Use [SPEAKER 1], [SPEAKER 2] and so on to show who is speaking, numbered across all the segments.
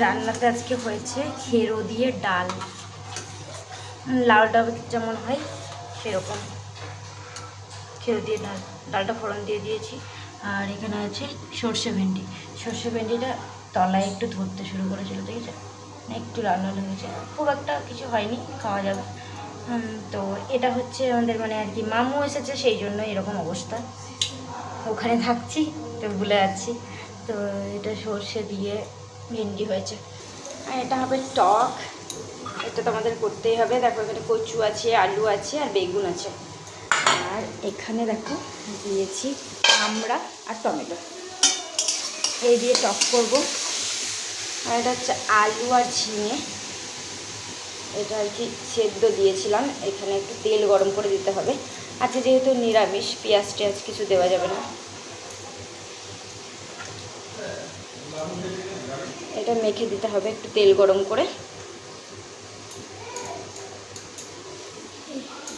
[SPEAKER 1] রান্নাতে আজকে হয়েছে খেরো দিয়ে ডাল, লাউ ডাল যেমন হয় সেরকম খেরো দিয়ে ডাল। ডালটা ফোড়ন দিয়ে দিয়েছি। আর এখানে আছে সর্ষে ভেন্ডি। সর্ষে ভেন্ডিটা তলায় একটু ধরতে শুরু করেছিল, ঠিক আছে, একটু লাল লাল হয়েছে, খুব একটা কিছু হয়নি, খাওয়া যাবে। তো এটা হচ্ছে আমাদের মানে আর কি মামু এসেছে সেই জন্য এরকম অবস্থা। ওখানে থাকছি তো ভুলে যাচ্ছি। তো এটা সর্ষে দিয়ে ভেন্ডি হয়েছে। আর এটা হবে টক, এটা তো আমাদের করতেই হবে। দেখো এখানে কচু আছে, আলু আছে আর বেগুন আছে। আর এখানে দেখো দিয়েছি আমড়া আর টমেটো, এই দিয়ে টক করব। আর এটা হচ্ছে আলু আর ঝিঙে, এটা আর কি সেদ্ধ দিয়েছিলাম। এখানে একটু তেল গরম করে দিতে হবে। আজকে যেহেতু নিরামিষ, পেঁয়াজ টেয়াজ কিছু দেওয়া যাবে না। এটা মেখে দিতে হবে একটু তেল গরম করে।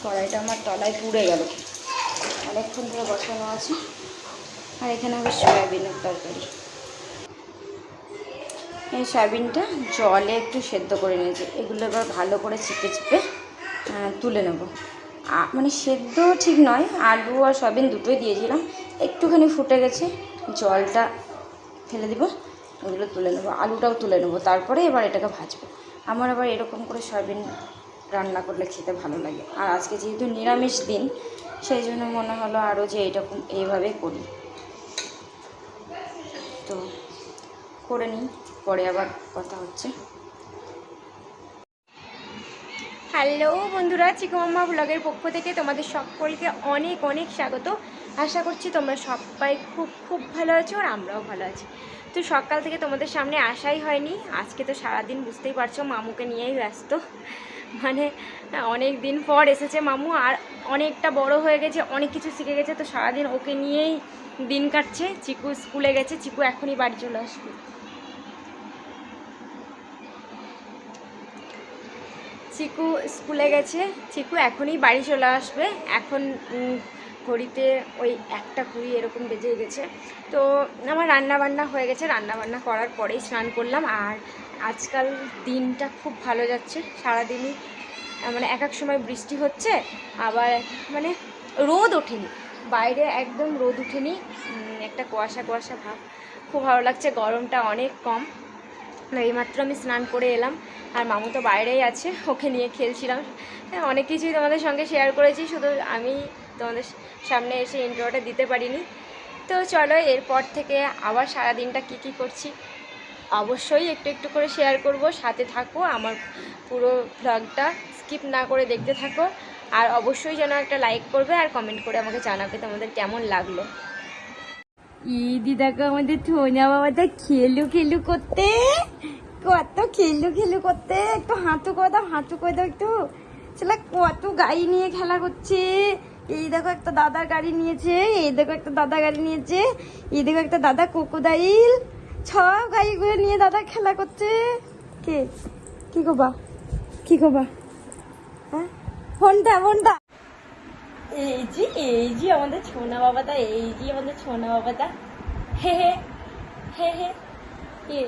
[SPEAKER 1] কড়াইটা আমার তলায় পুড়ে গেল, অনেকক্ষণ ধরে বসানো আছে। আর এখানে হবে সয়াবিনের তরকারি। এই সয়াবিনটা জলে একটু সেদ্ধ করে নিয়েছি, এগুলো এবার ভালো করে চিপে চিপে তুলে নেব। মানে সেদ্ধ ঠিক নয়, আলু আর সয়াবিন দুটোই দিয়েছিলাম, একটুখানি ফুটে গেছে, জলটা ফেলে দিব, ওগুলো তুলে নেবো, আলুটাও তুলে নেবো, তারপরে এবার এটাকে ভাজবো। আমার আবার এরকম করে সয়াবিন রান্না করলে খেতে ভালো লাগে। আর আজকে যেহেতু নিরামিষ দিন, সেই জন্য মনে হলো আরও যে এইরকম এইভাবে করি। তো করে নিই, পরে আবার কথা হচ্ছে। হ্যালো বন্ধুরা, চিকু মাম্মা ব্লগের পক্ষ থেকে তোমাদের সকলকে অনেক অনেক স্বাগত। আশা করছি তোমরা সবাই খুব খুব ভালো আছো আর আমরাও ভালো আছি। তো সকাল থেকে তোমাদের সামনে আসাই হয়নি। আজকে তো সারাদিন বুঝতেই পারছো মামুকে নিয়েই ব্যস্ত। মানে অনেক দিন পর এসেছে মামু, আর অনেকটা বড় হয়ে গেছে, অনেক কিছু শিখে গেছে। তো সারাদিন ওকে নিয়েই দিন কাটছে। চিকু স্কুলে গেছে, চিকু এখনই বাড়ি চলে আসবে। চিকু স্কুলে গেছে, চিকু এখনই বাড়ি চলে আসবে। এখন ঘড়িতে ওই 1:20 এরকম বেজে গেছে। তো আমার রান্নাবান্না হয়ে গেছে, রান্নাবান্না করার পরেই স্নান করলাম। আর আজকাল দিনটা খুব ভালো যাচ্ছে, সারাদিনই মানে এক এক সময় বৃষ্টি হচ্ছে, আবার মানে রোদ ওঠেনি, বাইরে একদম রোদ ওঠেনি, একটা কুয়াশা কুয়াশা ভাব, খুব ভালো লাগছে, গরমটা অনেক কম। এইমাত্র আমি স্নান করে এলাম, আর মামু তো বাইরেই আছে, ওকে নিয়ে খেলছিলাম। অনেক কিছুই তোমাদের সঙ্গে শেয়ার করেছি, শুধু আমি তোমাদের সামনে এসে ইন্ট্রোটা দিতে পারিনি। তো চলো এরপর থেকে আবার সারাদিনটা কী কী করছি অবশ্যই একটু একটু করে শেয়ার করব। সাথে থাকো, আমার পুরো ভ্লগটা স্কিপ না করে দেখতে থাকো। আর অবশ্যই যেন একটা লাইক করবে আর কমেন্ট করে আমাকে জানাবে তোমাদের কেমন লাগলো। দিদাকে আমাদের ছোনা বাবাটা খেলু খেলু করতে, কত খেলু খেলু করতে। একটু হাঁটু করে দাও, হাঁটু করে দাও একটু। ছেলে কত গাড়ি নিয়ে খেলা করছে। এই দেখো একটা দাদার গাড়ি নিয়েছে, এই দেখো একটা দাদা গাড়ি নিয়েছে, এই দেখো একটা দাদা ক্রোকোডাইল, সব গাড়িগুলো নিয়ে দাদা খেলা করছে। কে কি করবা, কি করবা? হ্যাঁ ফোনটা ফোনটা। এই যে আমাদের ছোনা বাবাটা, এই যে আমাদের ছোনা বাবাটা। হে হে হে হে হে।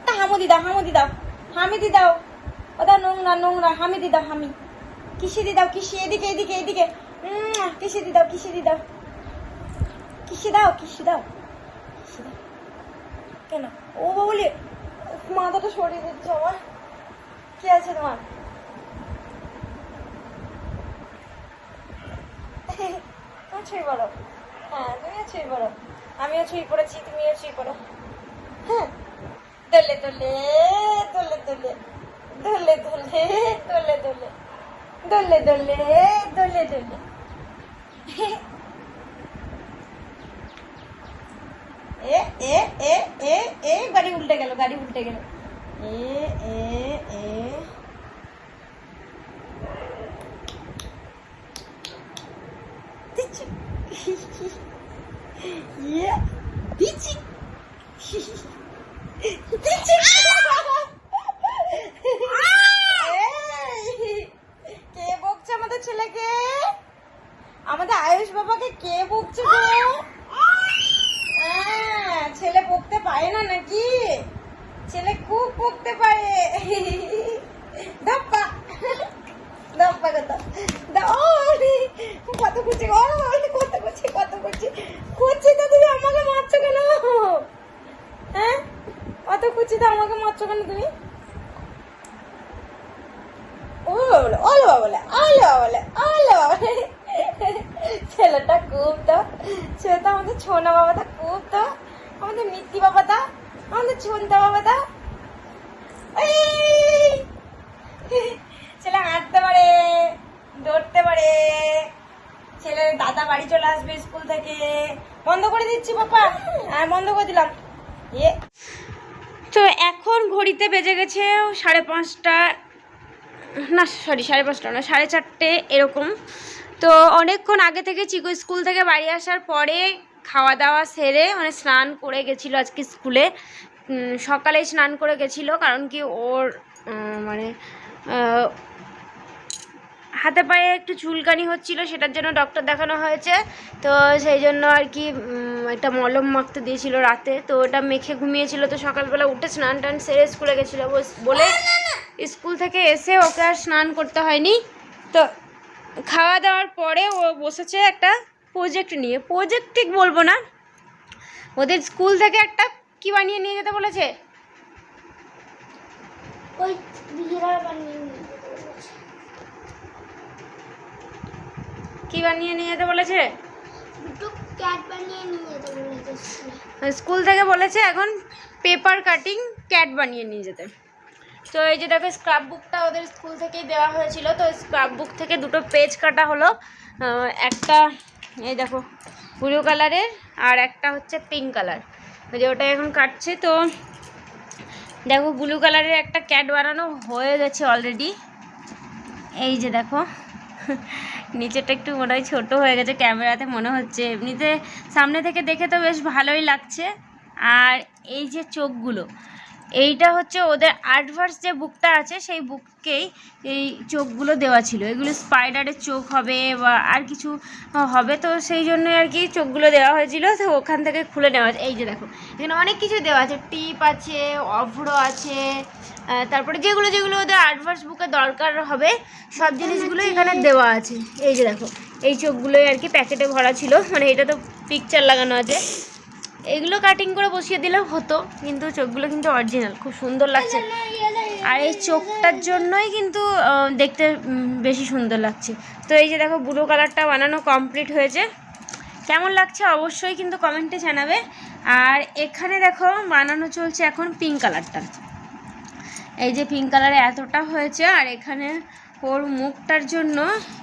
[SPEAKER 1] তা হামুদি দাও, হামুদি দাও, হামিদি দাও। ওটা নোংরা নোংরা, হামিদি দাও, হামি। কিসে দি দাও, কিসে, এদিকে এদিকে এদিকে। কিসে দি দাও, কিসে দি দাও, কিসে দাও, কিসে দাও, কিসে দাও। কেন ও বলি মাথাটা সরিয়ে দিচ্ছে আমার। কি আছে তোমার? তুমি ছুঁই পড়ো, হ্যাঁ তুমিও ছুঁই পড়ো, আমিও ছুঁই পড়েছি, তুমিও ছুঁই পড়ো। হ্যাঁ দোলে দোলে দোলে দোলে দোলে দোলে দোলে দোলে দোলে দোলে দোলে দোলে। এ এ এ এ এ গাড়ি উল্টে গেল, গাড়ি উল্টে গেল। এ এ এ দিচ্ছি কে বকছে আমাদের ছেলেকে? আমাদের আয়ুষ বাবাকে কে বকছে গো? ছেলে বকতে পারে না নাকি? ছেলে ছেলে খুব বকতে পারে। ধাপ্পা ধাপ্পা কত করছে, কত করছে, কত করছে, করছে তো তুমি আমাকে মারছো কেন? হ্যাঁ, অত করছি তো আমাকে মারছো কেন তুমি? ছেলেটা খুব তো, ছেলেটা আমাদের ছোনা বাবাটা খুব তো, আমাদের মিত্তি বাবাটা, আমাদের ছোনতা বাবাটা। ছেলে হাঁটতে পারে, দৌড়তে পারে। ছেলের দাদা বাড়ি চলে আসবে স্কুল থেকে। বন্ধ করে দিচ্ছি পাপা, হ্যাঁ বন্ধ করে দিলাম। তো এখন ঘড়িতে বেজে গেছে 5:30, না সরি 5:30 না, 4:30 এরকম। তো অনেকক্ষণ আগে থেকে চিকু স্কুল থেকে বাড়ি আসার পরে খাওয়া দাওয়া সেরে মানে স্নান করে গেছিলো আজকে স্কুলে। সকালেই স্নান করে গেছিলো, কারণ কি ওর মানে হাতে পায়ে একটু চুলকানি হচ্ছিলো, সেটার জন্য ডক্টর দেখানো হয়েছে। তো সেই জন্য আর কি একটা মলম মাখতে দিয়েছিল রাতে, তো ওটা মেখে ঘুমিয়েছিল। তো সকালবেলা উঠে স্নান টান সেরে স্কুলে গেছিলো বলে স্কুল থেকে এসে ওকে আর স্নান করতে হয়নি। তো খাওয়া দাওয়ার পরে ও বসেছে একটা প্রজেক্ট নিয়ে, প্রজেক্ট ঠিক বলবো না, ওদের স্কুল থেকে একটা কি বানিয়ে নিয়ে যেতে বলেছে, ওই কি বানিয়ে নিয়ে যেতে বলেছে, স্কুল থেকে বলেছে এখন পেপার কাটিং ক্যাট বানিয়ে নিয়ে যেতে। তো এই যে দেখো স্ক্রাব বুকটা ওদের স্কুল থেকেই দেওয়া হয়েছিল। তো স্ক্রাব বুক থেকে 2টো পেজ কাটা হলো, একটা এই দেখো ব্লু কালারের আর একটা হচ্ছে পিঙ্ক কালার, ওই যে ওটা এখন কাটছে। তো দেখো ব্লু কালারের একটা ক্যাট বানানো হয়ে গেছে অলরেডি। এই যে দেখো নিচেটা একটু মনে হয় ছোটো হয়ে গেছে ক্যামেরাতে মনে হচ্ছে, এমনিতে সামনে থেকে দেখে তো বেশ ভালোই লাগছে। আর এই যে চোখগুলো, এইটা হচ্ছে ওদের আর্টভার্স যে বুকটা আছে সেই বুককেই এই চোখগুলো দেওয়া ছিল। এগুলো স্পাইডারের চোখ হবে বা আর কিছু হবে, তো সেই জন্য আর কি চোখগুলো দেওয়া হয়েছিল। তো ওখান থেকে খুলে নেওয়া আছে। এই যে দেখো এখানে অনেক কিছু দেওয়া আছে, টিপ আছে, অভ্র আছে, তারপরে যেগুলো যেগুলো ওদের আর্টভার্স বুকে দরকার হবে সব জিনিসগুলো এখানে দেওয়া আছে। এই যে দেখো এই চোখগুলোই আর কি প্যাকেটে ভরা ছিল, মানে এটা তো পিকচার লাগানো আছে। এগুলো কাটিং করে বসিয়ে দিলেও হতো, কিন্তু চোখগুলো কিন্তু অরিজিনাল, খুব সুন্দর লাগছে। আর এই চোখটার জন্যই কিন্তু দেখতে বেশি সুন্দর লাগছে। তো এই যে দেখো ব্লু কালারটা বানানো কমপ্লিট হয়েছে, কেমন লাগছে অবশ্যই কিন্তু কমেন্টে জানাবে। আর এখানে দেখো বানানো চলছে এখন পিঙ্ক কালারটা। এই যে পিঙ্ক কালারে এতটা হয়েছে, আর এখানে ওর মুখটার জন্য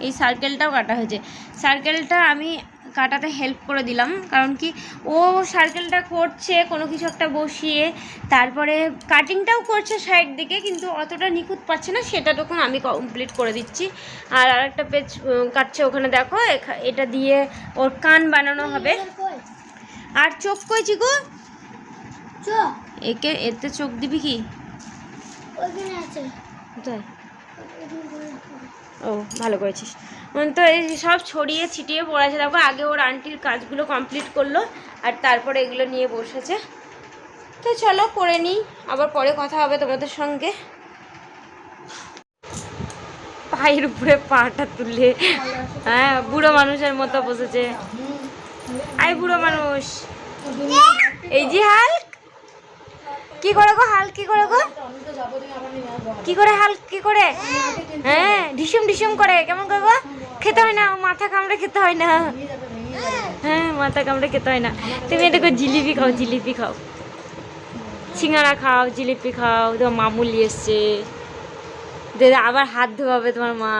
[SPEAKER 1] এই সার্কেলটাও কাটা হয়েছে। সার্কেলটা আমি কাটাতে হেল্প করে দিলাম, কারণ কি ও সার্কেলটা করছে কোনো কিছু একটা বসিয়ে, তারপরে কাটিংটাও করছে সাইড দিকে, কিন্তু অতটা নিখুঁত পাচ্ছে না, সেটা তখন আমি কমপ্লিট করে দিচ্ছি। আর আরেকটা পেজ কাটছে ওখানে দেখো, এটা দিয়ে ওর কান বানানো হবে। আর চোখ কই চিকু, একে এতে চোখ দিবি কি? ও ভালো করেছিস। তো এই সব ছড়িয়ে ছিটিয়ে পড়েছে দেখো। আগে ওর আন্টির কাজগুলো কমপ্লিট করলো আর তারপরে এগুলো নিয়ে বসেছে। তো চলো করে নিই, আবার পরে কথা হবে তোমাদের সঙ্গে। পায়ের উপরে পাটা তুলে, হ্যাঁ বুড়ো মানুষের মতো বসেছে। আই বুড়ো মানুষ, এই যে হাল্ক কি করে গো, হাল্ক কি করে গো, কি করে হাল্ক কি করে, হ্যাঁ ঢিসুম ঢিসুম করে, কেমন করে গো, খেতে হয় না, মাথা কামড়ে খেতে হয় না, হ্যাঁ মাথা কামড়ে খেতে হয় না। তুমি দেখো জিলিপি খাও, জিলিপি খাও, সিঙ্গারা খাও, জিলিপি খাও। তোমার মামুলি এসছে, আবার হাত ধোয়াবে তোমার মা।